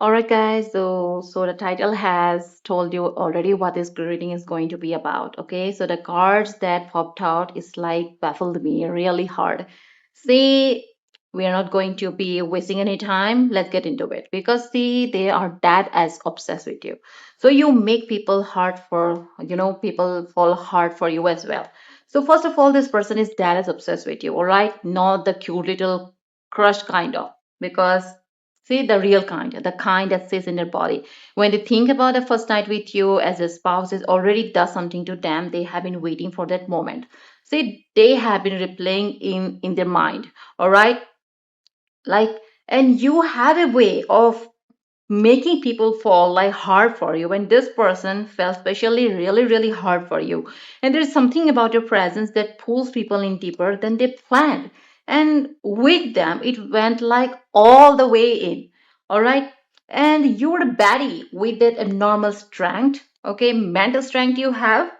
All right, guys. So the title has told you already what this reading is going to be about. Okay, so the cards that popped out is like baffled me really hard. See, we are not going to be wasting any time. Let's get into it because see, they are that as obsessed with you. So you make people hard for people fall hard for you as well. So first of all, this person is that as obsessed with you. All right, not the cute little crush kind of because see, the real kind, the kind that stays in their body. When they think about the first night with you as a spouse, it already does something to them. They have been waiting for that moment. See, they have been replaying in their mind. All right, like, and you have a way of making people fall like hard for you when this person felt especially really hard for you, and there's something about your presence that pulls people in deeper than they planned, and with them it went like all the way in. All right, and you're a baddie with that abnormal strength, okay, mental strength you have.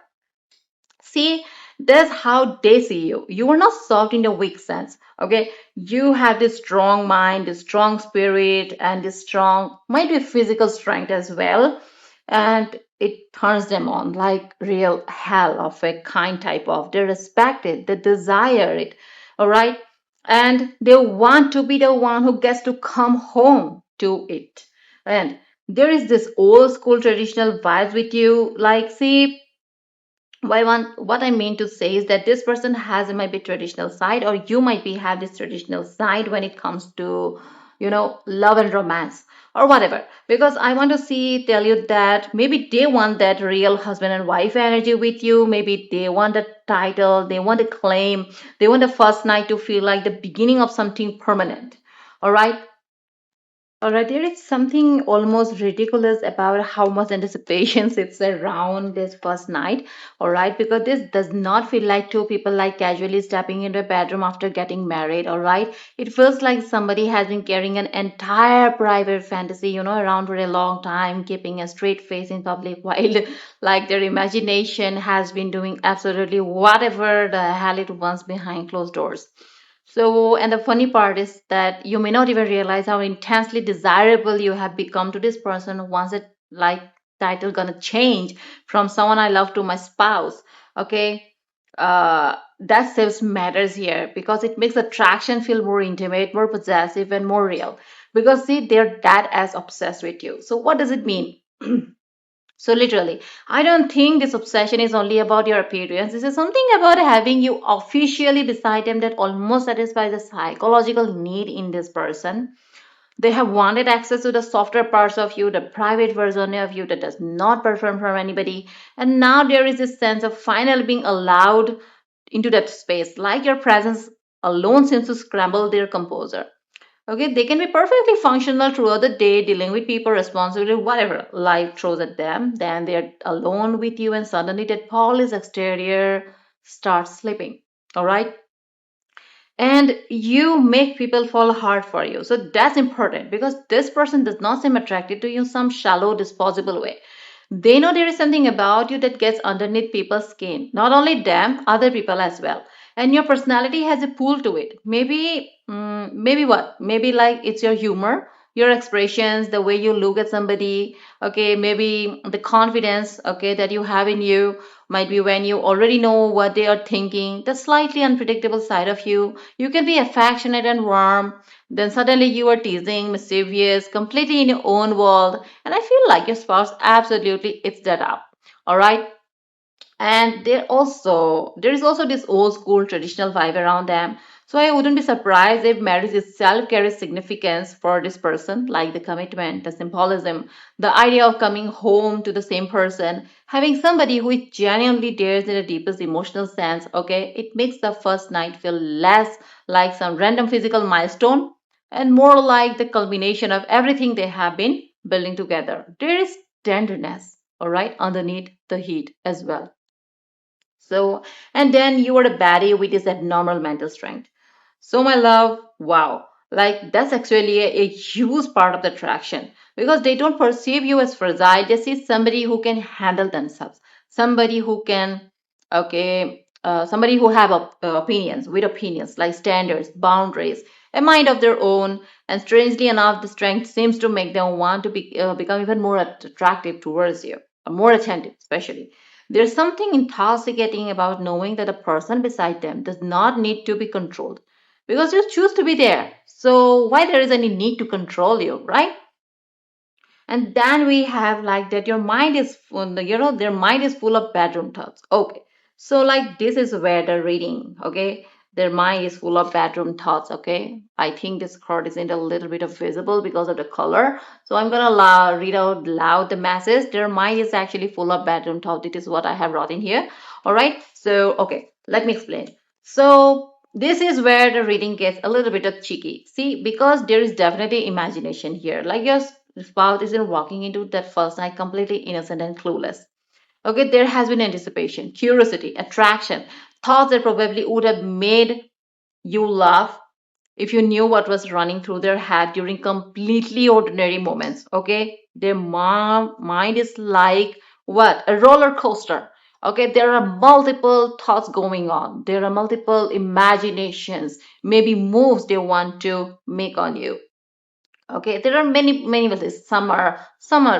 See, that's how they see you. You are not soft in the weak sense. Okay. You have this strong mind, this strong spirit, and this strong, might be physical strength as well. And it turns them on like real hell of a kind type of. They respect it, they desire it. All right. And they want to be the one who gets to come home to it. And there is this old school traditional vibes with you. Like, see, what I mean to say is that this person has a maybe traditional side, or you might be have this traditional side when it comes to love and romance or whatever. Because I want to see tell you that maybe they want that real husband and wife energy with you. Maybe they want a title, they want a claim, they want the first night to feel like the beginning of something permanent. All right. Alright, there is something almost ridiculous about how much anticipation sits around this first night. Alright, because this does not feel like two people like casually stepping into a bedroom after getting married. Alright, it feels like somebody has been carrying an entire private fantasy, around for a long time, keeping a straight face in public while like their imagination has been doing absolutely whatever the hell it wants behind closed doors. So, and the funny part is that you may not even realize how intensely desirable you have become to this person once it like title gonna change from someone I love to my spouse. Okay. That saves matters here because it makes attraction feel more intimate, more possessive, and more real. Because see, they're that as obsessed with you. So what does it mean? So literally, I don't think this obsession is only about your appearance. This is something about having you officially beside them that almost satisfies the psychological need in this person. They have wanted access to the softer parts of you, the private version of you that does not perform from anybody. And now there is this sense of finally being allowed into that space, like your presence alone seems to scramble their composure. Okay, they can be perfectly functional throughout the day, dealing with people, responsibility, whatever life throws at them. Then they're alone with you, and suddenly that polished exterior starts slipping. All right, and you make people fall hard for you. So that's important because this person does not seem attracted to you in some shallow, disposable way. They know there is something about you that gets underneath people's skin. Not only them, other people as well. And your personality has a pull to it. Maybe what? Maybe like it's your humor, your expressions, the way you look at somebody. Okay, maybe the confidence, okay, that you have in you. Might be when you already know what they are thinking, the slightly unpredictable side of you. You can be affectionate and warm. Then suddenly you are teasing, mischievous, completely in your own world. And I feel like your spouse absolutely eats that up. All right. And there is also this old school traditional vibe around them. So I wouldn't be surprised if marriage itself carries significance for this person, like the commitment, the symbolism, the idea of coming home to the same person, having somebody who is genuinely theirs in the deepest emotional sense. Okay, it makes the first night feel less like some random physical milestone and more like the culmination of everything they have been building together. There is tenderness, all right, underneath the heat as well. So, and then you are a baddie with this abnormal mental strength. So, my love, wow, like that's actually a huge part of the attraction because they don't perceive you as fragile. They see somebody who can handle themselves, somebody who can, okay, somebody who have opinions, with opinions like standards, boundaries, a mind of their own. And strangely enough, the strength seems to make them want to become even more attractive towards you, or more attentive, especially. There's something intoxicating about knowing that the person beside them does not need to be controlled because you choose to be there. So, why there is any need to control you, right? And then we have like that your mind is full, their mind is full of bedroom thoughts. Okay. So like this is where the reading, okay? Their mind is full of bedroom thoughts, okay? I think this card isn't a little bit of visible because of the color. So I'm gonna read out loud the message. Their mind is actually full of bedroom thoughts. It is what I have wrote in here. All right. So okay, let me explain. So this is where the reading gets a little bit of cheeky. See, because there is definitely imagination here. Like your spouse isn't walking into that first night completely innocent and clueless. Okay, there has been anticipation, curiosity, attraction, thoughts that probably would have made you laugh if you knew what was running through their head during completely ordinary moments. Okay, their mind is like what? A roller coaster. Okay, there are multiple thoughts going on, there are multiple imaginations, maybe moves they want to make on you. Okay, there are many verses. Some are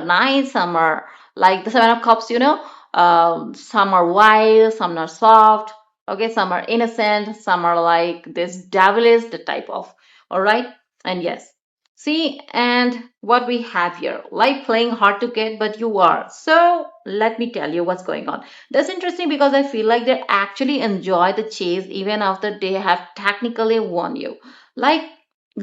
nice, some are like the Seven of Cups, some are wild, some are soft. Okay, some are innocent, some are like this devilish, the type of. All right, and yes. See, and what we have here, like playing hard to get, but you are. So let me tell you what's going on. That's interesting because I feel like they actually enjoy the chase even after they have technically won you. Like,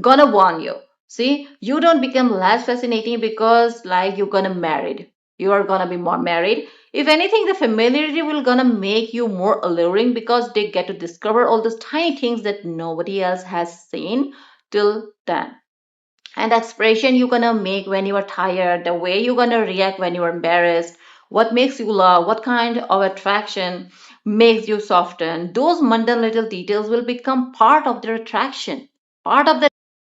gonna warn you. See, you don't become less fascinating because like you're gonna married. You are gonna be more married. If anything, the familiarity will gonna make you more alluring because they get to discover all those tiny things that nobody else has seen till then. And the expression you're gonna make when you are tired, the way you're gonna react when you're embarrassed, what makes you laugh, what kind of attraction makes you soften, those mundane little details will become part of their attraction, part of the.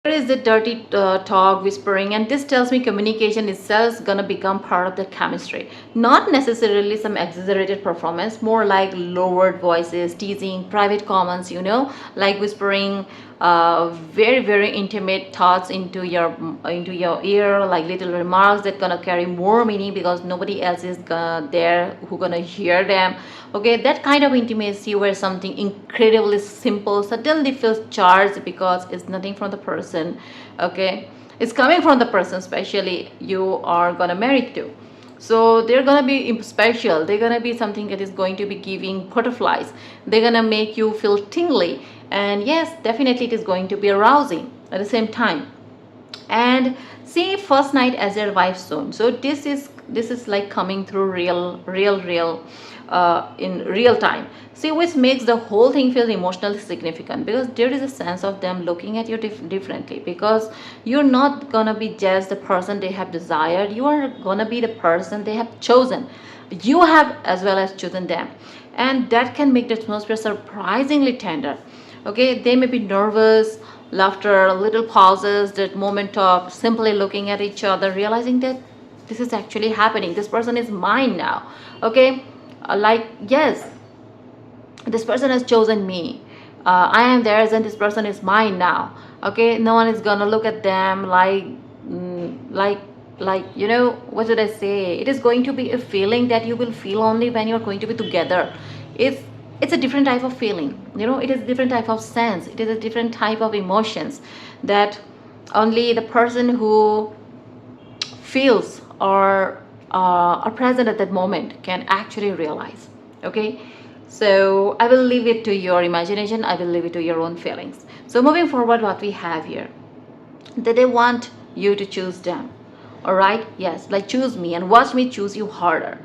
There is the dirty talk, whispering, and this tells me communication itself is gonna become part of the chemistry. Not necessarily some exaggerated performance, more like lowered voices, teasing, private comments, like whispering very intimate thoughts into your ear, like little remarks that gonna carry more meaning because nobody else is there who gonna hear them. Okay, that kind of intimacy where something incredibly simple suddenly feels charged because it's nothing from the person. Okay, it's coming from the person especially you are gonna marry to. So they're gonna be special, they're gonna be something that is going to be giving butterflies, they're gonna make you feel tingly, and yes, definitely it is going to be arousing at the same time. And see first night as their wife soon, so this is like coming through real in real time. See, which makes the whole thing feel emotionally significant because there is a sense of them looking at you differently, because you're not gonna be just the person they have desired, you are gonna be the person they have chosen. You have as well as chosen them, and that can make the atmosphere surprisingly tender. Okay, they may be nervous, laughter, little pauses, that moment of simply looking at each other, realizing that this is actually happening, this person is mine now. Okay, like yes, this person has chosen me, I am theirs and this person is mine now. Okay, no one is gonna look at them like what did I say, it is going to be a feeling that you will feel only when you're going to be together. It's a different type of feeling, it is a different type of sense, it is a different type of emotions that only the person who feels or are present at that moment can actually realize. Okay, so I will leave it to your imagination, I will leave it to your own feelings. So moving forward, what we have here, that they want you to choose them. All right, yes, like choose me and watch me choose you harder,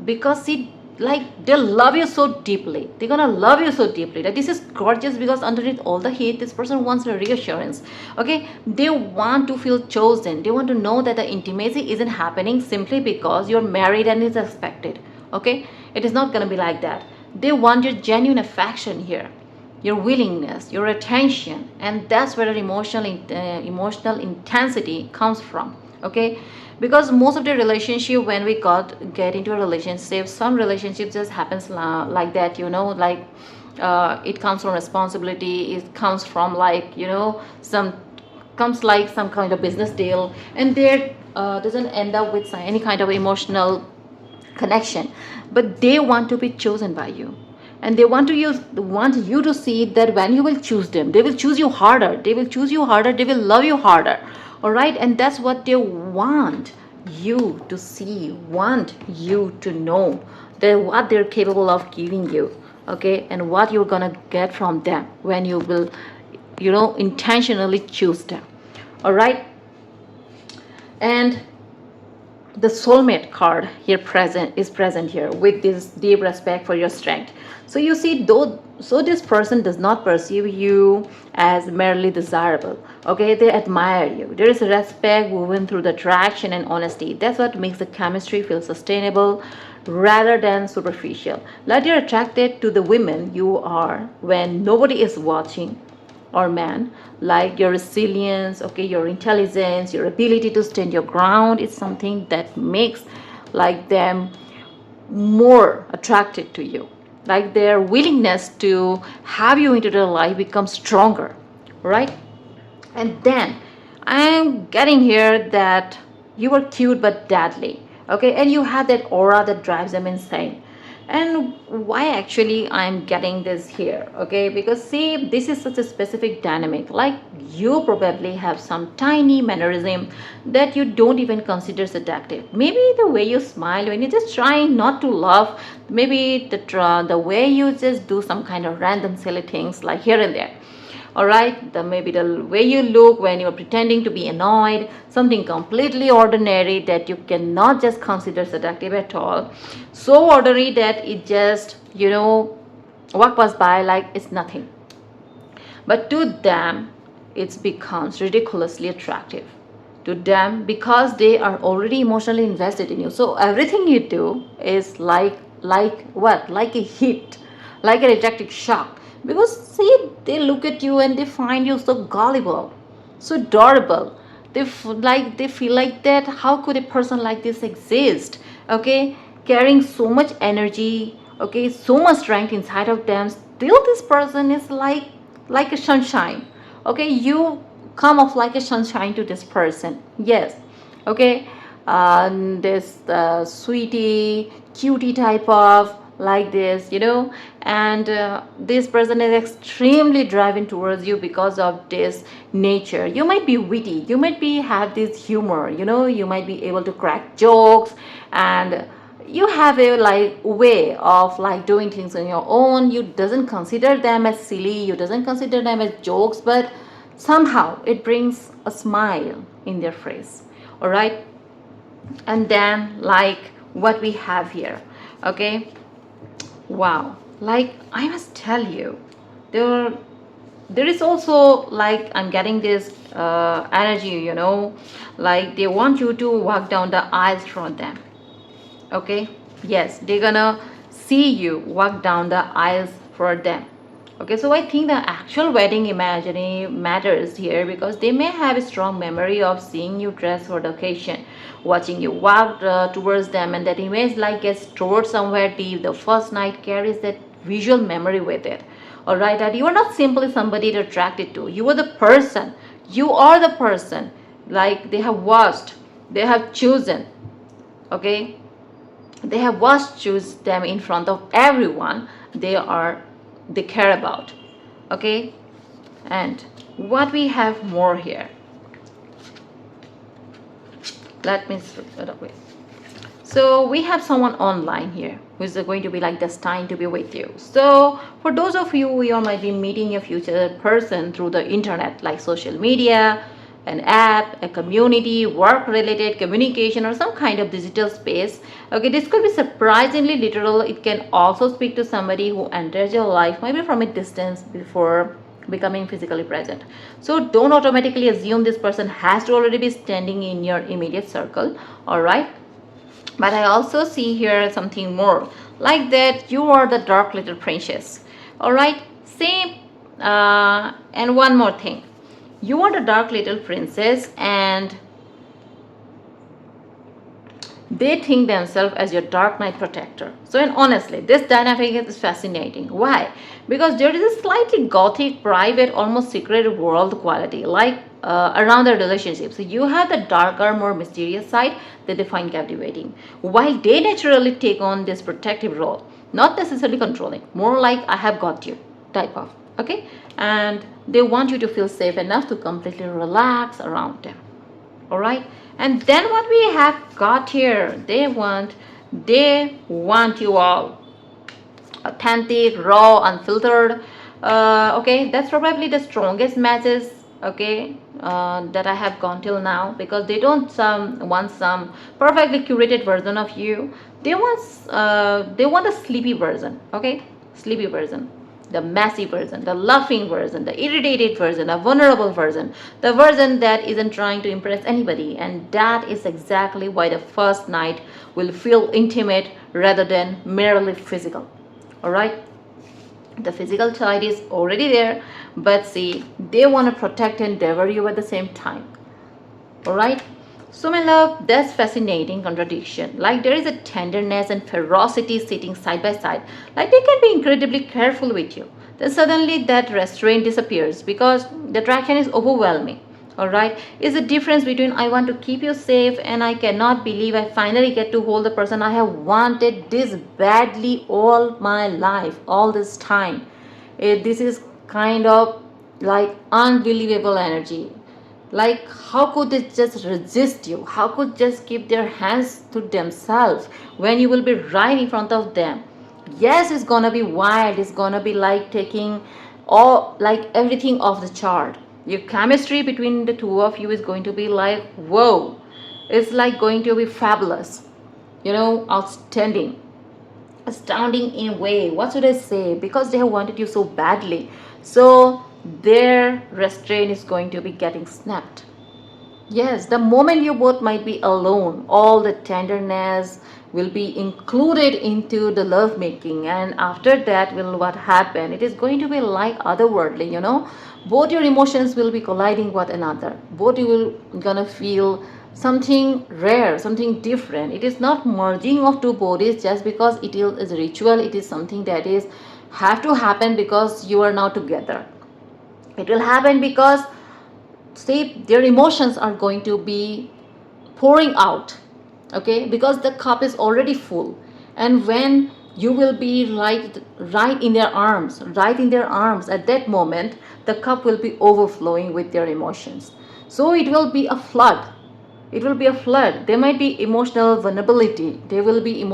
because see, like they love you so deeply, they're gonna love you so deeply that this is gorgeous, because underneath all the hate this person wants a reassurance. Okay, they want to feel chosen, they want to know that the intimacy isn't happening simply because you're married and it's expected. Okay, it is not gonna be like that. They want your genuine affection here, your willingness, your attention, and that's where the emotional intensity comes from. Okay, because most of the relationship, when we get into a relationship, some relationships just happens like that, like it comes from responsibility, it comes from like some comes like some kind of business deal, and there doesn't end up with any kind of emotional connection, but they want to be chosen by you, and they want you to see that when you will choose them, they will choose you harder, they will choose you harder, they will love you harder. All right, and that's what they want you to see, want you to know that what they're capable of giving you. Okay, and what you're gonna get from them when you will, intentionally choose them. All right, and the soulmate card here present here with this deep respect for your strength. So you see, though, so this person does not perceive you as merely desirable. Okay, they admire you. There is a respect woven through the attraction and honesty. That's what makes the chemistry feel sustainable rather than superficial. Like you're attracted to the women you are when nobody is watching, or man, like your resilience, okay, your intelligence, your ability to stand your ground is something that makes like them more attracted to you. Like their willingness to have you into their life becomes stronger, right? And then I'm getting here that you are cute but deadly. Okay, and you have that aura that drives them insane. And why actually I'm getting this here? Okay, because see, this is such a specific dynamic. Like you probably have some tiny mannerism that you don't even consider seductive. Maybe the way you smile when you're just trying not to laugh. Maybe the way you just do some kind of random silly things like here and there. All right, maybe the way you look when you're pretending to be annoyed, something completely ordinary that you cannot just consider seductive at all, so ordinary that it just walk past by like it's nothing, but to them it becomes ridiculously attractive to them because they are already emotionally invested in you. So everything you do is like what, like a hit, like an electric shock, because see, they look at you and they find you so gullible, so adorable. They feel like that how could a person like this exist? Okay, carrying so much energy, okay, so much strength inside of them, still this person is like a sunshine. Okay, you come off like a sunshine to this person. Yes. Okay, this sweetie cutie type of like this, and this person is extremely driving towards you because of this nature. You might be witty, you might be have this humor, you might be able to crack jokes, and you have a like way of like doing things on your own. You doesn't consider them as silly, you doesn't consider them as jokes, but somehow it brings a smile in their face. All right, and then like what we have here. Okay, wow, like I must tell you, there there is also like I'm getting this energy, like they want you to walk down the aisles for them. Okay, yes, they're gonna see you walk down the aisles for them. Okay, so I think the actual wedding imagery matters here because they may have a strong memory of seeing you dressed for the occasion, watching you walk towards them, and that image like gets stored somewhere deep. The first night carries that visual memory with it. All right, that you are not simply somebody to attracted to. You are the person. You are the person. Like they have watched, they have chosen. Okay, they have watched choose them in front of everyone they care about. Okay, and what we have more here, let me put away. So we have someone online here who's going to be like destined to be with you. So for those of you who might be meeting a future person through the internet, like social media, an app, a community, work related communication, or some kind of digital space. Okay, this could be surprisingly literal. It can also speak to somebody who enters your life maybe from a distance before becoming physically present. So don't automatically assume this person has to already be standing in your immediate circle. All right, but I also see here something more like that you are the dark little princess. All right, same. And one more thing, you are the dark little princess, and They think themselves as your dark knight protector. So, and honestly, this dynamic is fascinating. Why? Because there is a slightly gothic, private, almost secret world quality, like around the relationship. So, you have the darker, more mysterious side that they find captivating, while they naturally take on this protective role, not necessarily controlling, more like I have got you type of. Okay, and they want you to feel safe enough to completely relax around them. All right, and then what we have got here, they want you all authentic, raw, unfiltered. Okay, that's probably the strongest matches, okay, that I have gone till now, because they don't want some perfectly curated version of you. They want a sleepy version, okay, sleepy version, the messy version, the laughing version, the irritated version, the vulnerable version, the version that isn't trying to impress anybody. And that is exactly why the first night will feel intimate rather than merely physical. All right, the physical side is already there, but see, they want to protect and devour you at the same time. All right, so my love, that's fascinating contradiction. Like there is a tenderness and ferocity sitting side by side. Like they can be incredibly careful with you, then suddenly that restraint disappears because the attraction is overwhelming. All right, is the difference between I want to keep you safe and I cannot believe I finally get to hold the person I have wanted this badly all my life, all this time. This is kind of like unbelievable energy. Like how could they just resist you? How could just keep their hands to themselves when you will be right in front of them? Yes, it's gonna be wild. It's gonna be like taking all like everything off the chart. Your chemistry between the two of you is going to be like whoa. It's like going to be fabulous, outstanding, astounding in a way. What should I say? Because they have wanted you so badly. So their restraint is going to be getting snapped. Yes, the moment you both might be alone, all the tenderness will be included into the love making, and after that will what happen? It is going to be like otherworldly. Both your emotions will be colliding with another. Both you will gonna feel something rare, something different. It is not merging of two bodies just because it is a ritual. It is something that is have to happen because you are now together. It will happen because say their emotions are going to be pouring out, okay, because the cup is already full. And when you will be right in their arms, at that moment the cup will be overflowing with their emotions. So it will be a flood. There might be emotional vulnerability, there will be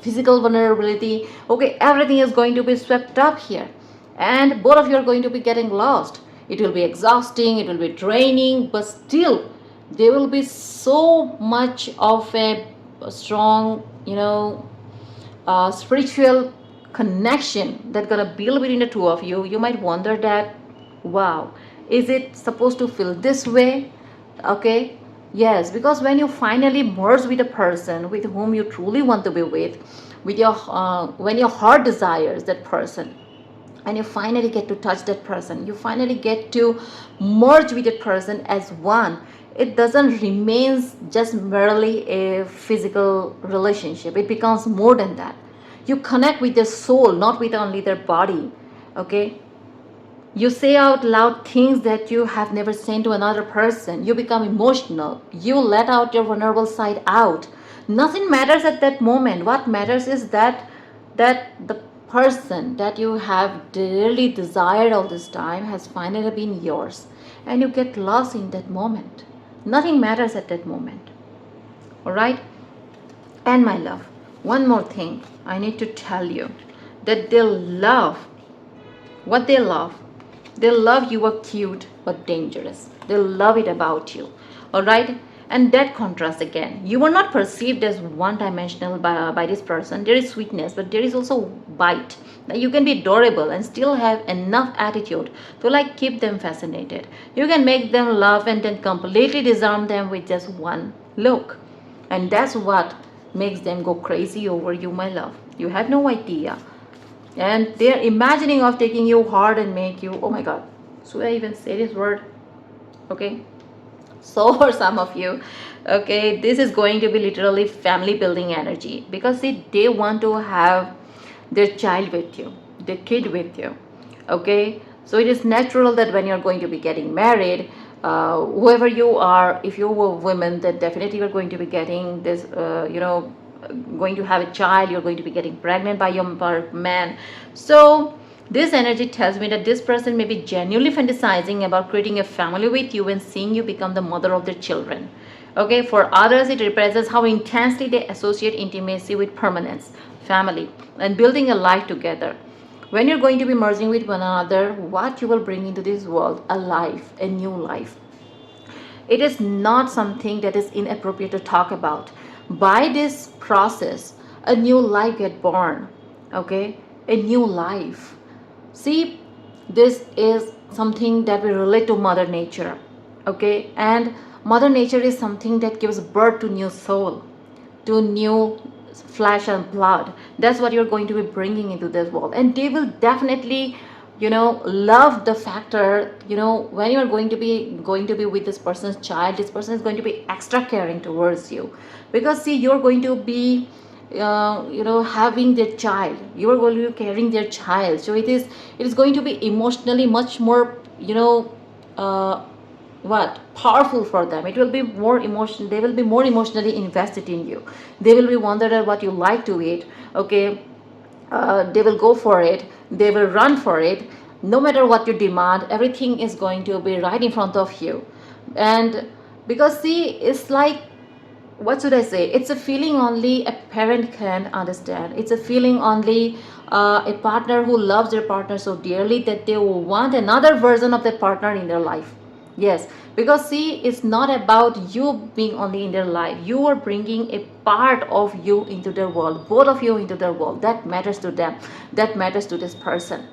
physical vulnerability. Okay, everything is going to be swept up here, and both of you are going to be getting lost. It will be exhausting, it will be draining, but still there will be so much of a strong, spiritual connection that's gonna build between the two of you. You might wonder that, wow, is it supposed to feel this way? Okay, yes, because when you finally merge with a person with whom you truly want to be with your when your heart desires that person, and you finally get to touch that person, you finally get to merge with that person as one. It doesn't remain just merely a physical relationship, it becomes more than that. You connect with their soul, not with only their body. Okay, you say out loud things that you have never said to another person. You become emotional. You let out your vulnerable side out. Nothing matters at that moment. What matters is that the person that you have dearly desired all this time has finally been yours. And you get lost in that moment. Nothing matters at that moment. Alright? And my love, one more thing I need to tell you, that they love what they love. They love you are cute but dangerous. They love it about you. Alright? And that contrast again. You are not perceived as one dimensional by this person. There is sweetness, but there is also bite. You can be adorable and still have enough attitude to like keep them fascinated. You can make them laugh and then completely disarm them with just one look. And that's what makes them go crazy over you, my love. You have no idea. And they're imagining of taking you hard and make you, oh my god, should I even say this word? Okay, So for some of you, okay, this is going to be literally family building energy, because see, they want to have their child with you, their kid with you. Okay, so it is natural that when you're going to be getting married, whoever you are, if you were women, then definitely you're going to be getting this, going to have a child, you're going to be getting pregnant by your man. So this energy tells me that this person may be genuinely fantasizing about creating a family with you and seeing you become the mother of their children. Okay, for others, it represents how intensely they associate intimacy with permanence, family, and building a life together. When you're going to be merging with one another, what you will bring into this world, a life, a new life. It is not something that is inappropriate to talk about. By this process, a new life get born. Okay, a new life. See, this is something that we relate to Mother Nature. Okay, and Mother Nature is something that gives birth to new soul, to new flesh and blood. That's what you're going to be bringing into this world, and they will definitely, love the factor. When you're going to be with this person's child, this person is going to be extra caring towards you, because see, you're going to be having their child, you are going to be carrying their child, so it is going to be emotionally much more, uh, what powerful for them. It will be more emotion, they will be more emotionally invested in you. They will be wondering what you like to eat. Okay, they will go for it, they will run for it. No matter what you demand, everything is going to be right in front of you. And because see, it's like, what should I say? It's a feeling only a parent can understand. It's a feeling only a partner who loves their partner so dearly that they will want another version of that partner in their life. Yes, because see, it's not about you being only in their life. You are bringing a part of you into their world, both of you into their world. That matters to them. That matters to this person,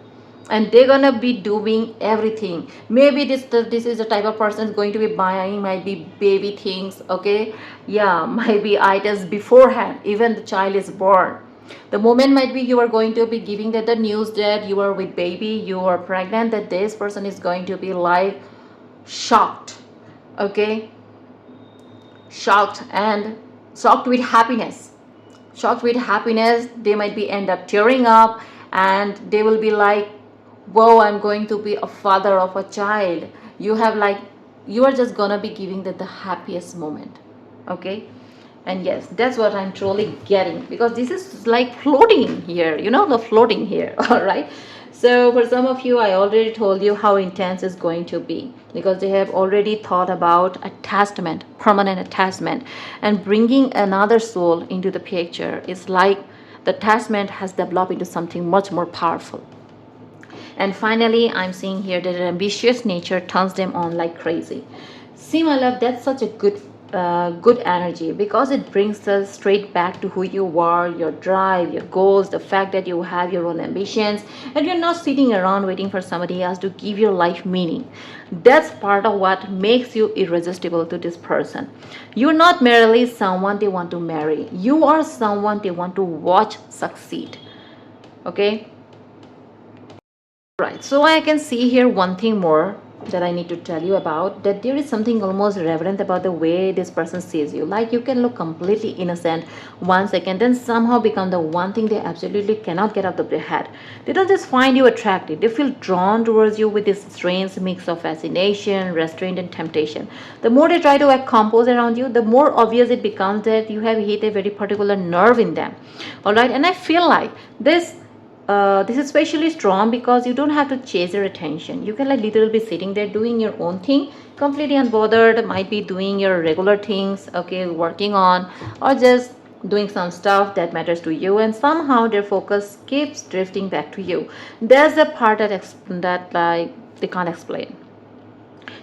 and they're gonna be doing everything. Maybe this is the type of person who's going to be buying, might be baby things. Okay, yeah, might be items beforehand, even the child is born. The moment might be you are going to be giving that the news that you are with baby, you are pregnant, that this person is going to be like shocked. Okay, shocked, and shocked with happiness. Shocked with happiness, they might be end up tearing up, and they will be like, whoa, I'm going to be a father of a child. You have like, you are just gonna be giving that the happiest moment. Okay, and yes, that's what I'm truly getting, because this is like floating here, the floating here. All right, so for some of you, I already told you how intense it's going to be, because they have already thought about attachment, permanent attachment, and bringing another soul into the picture is like the attachment has developed into something much more powerful. And finally, I'm seeing here that an ambitious nature turns them on like crazy. See, my love, that's such a good energy, because it brings us straight back to who you are, your drive, your goals, the fact that you have your own ambitions, and you're not sitting around waiting for somebody else to give your life meaning. That's part of what makes you irresistible to this person. You're not merely someone they want to marry, you are someone they want to watch succeed. Okay, right, so I can see here one thing more that I need to tell you about, that there is something almost reverent about the way this person sees you. Like, you can look completely innocent 1 second, then somehow become the one thing they absolutely cannot get out of their head. They don't just find you attractive, they feel drawn towards you with this strange mix of fascination, restraint, and temptation. The more they try to act composed around you, the more obvious it becomes that you have hit a very particular nerve in them. Alright, and I feel like this is especially strong because you don't have to chase your attention. You can like literally be sitting there doing your own thing, completely unbothered, might be doing your regular things, okay, working on, or just doing some stuff that matters to you, and somehow their focus keeps drifting back to you. There's the part that like they can't explain.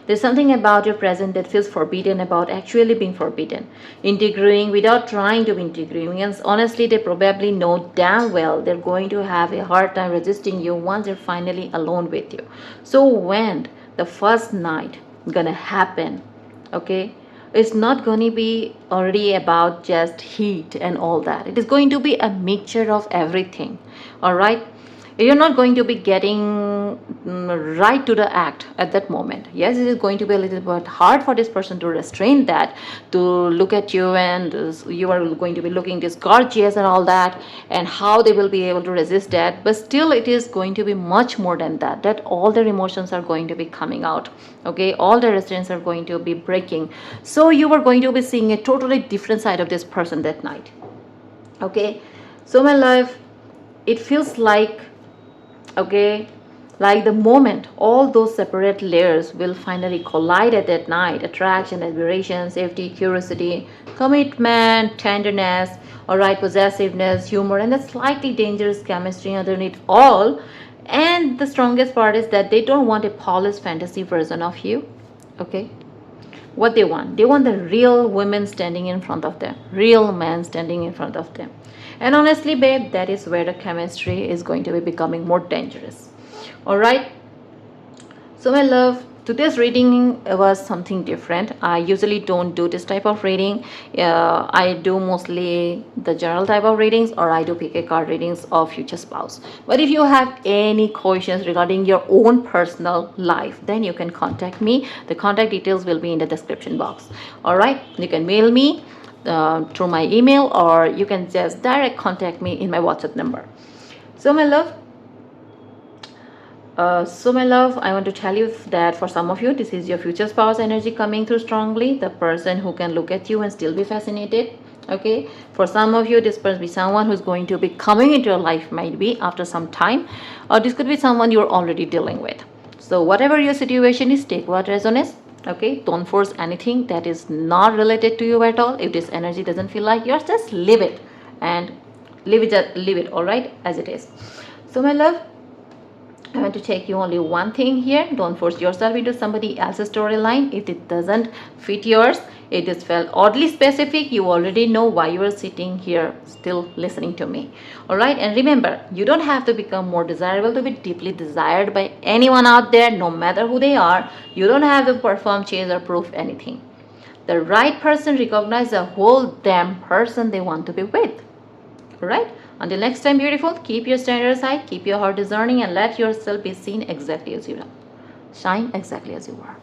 There's something about your present that feels forbidden about actually being forbidden. Integrating without trying to be integrating. And honestly, they probably know damn well they're going to have a hard time resisting you once they're finally alone with you. So when the first night gonna happen, okay, it's not going to be already about just heat and all that. It is going to be a mixture of everything. All right, you're not going to be getting right to the act at that moment. Yes, it is going to be a little bit hard for this person to restrain that, to look at you, and you are going to be looking this gorgeous and all that, and how they will be able to resist that. But still, it is going to be much more than that, that all their emotions are going to be coming out. Okay, all the restraints are going to be breaking. So you are going to be seeing a totally different side of this person that night. Okay, so my love, it feels like, okay, like the moment all those separate layers will finally collide at that night: attraction, admiration, safety, curiosity, commitment, tenderness, all right, possessiveness, humor, and the slightly dangerous chemistry underneath all. And the strongest part is that they don't want a polished fantasy version of you. Okay, what they want the real women standing in front of them, real men standing in front of them. And honestly, babe, that is where the chemistry is going to be becoming more dangerous. All right, so my love, today's reading was something different. I usually don't do this type of reading. I do mostly the general type of readings, or I do pick a card readings of future spouse. But if you have any questions regarding your own personal life, then you can contact me. The contact details will be in the description box. All right, you can mail me through my email, or you can just direct contact me in my WhatsApp number. So my love, I want to tell you that for some of you, this is your future spouse energy coming through strongly. The person who can look at you and still be fascinated. Okay. For some of you, this person be someone who's going to be coming into your life, might be after some time, or this could be someone you're already dealing with. So whatever your situation is, take what resonates. Okay. Don't force anything that is not related to you at all. If this energy doesn't feel like yours, just leave it and leave it. All right, as it is. So my love, I want to take you only one thing here. Don't force yourself into somebody else's storyline. If it doesn't fit yours, it just felt oddly specific, you already know why you are sitting here still listening to me. Alright, and remember, you don't have to become more desirable to be deeply desired by anyone out there, no matter who they are. You don't have to perform, chase, or prove anything. The right person recognizes the whole damn person they want to be with. Alright? Until next time, beautiful, keep your standards high, keep your heart discerning, and let yourself be seen exactly as you are. Shine exactly as you are.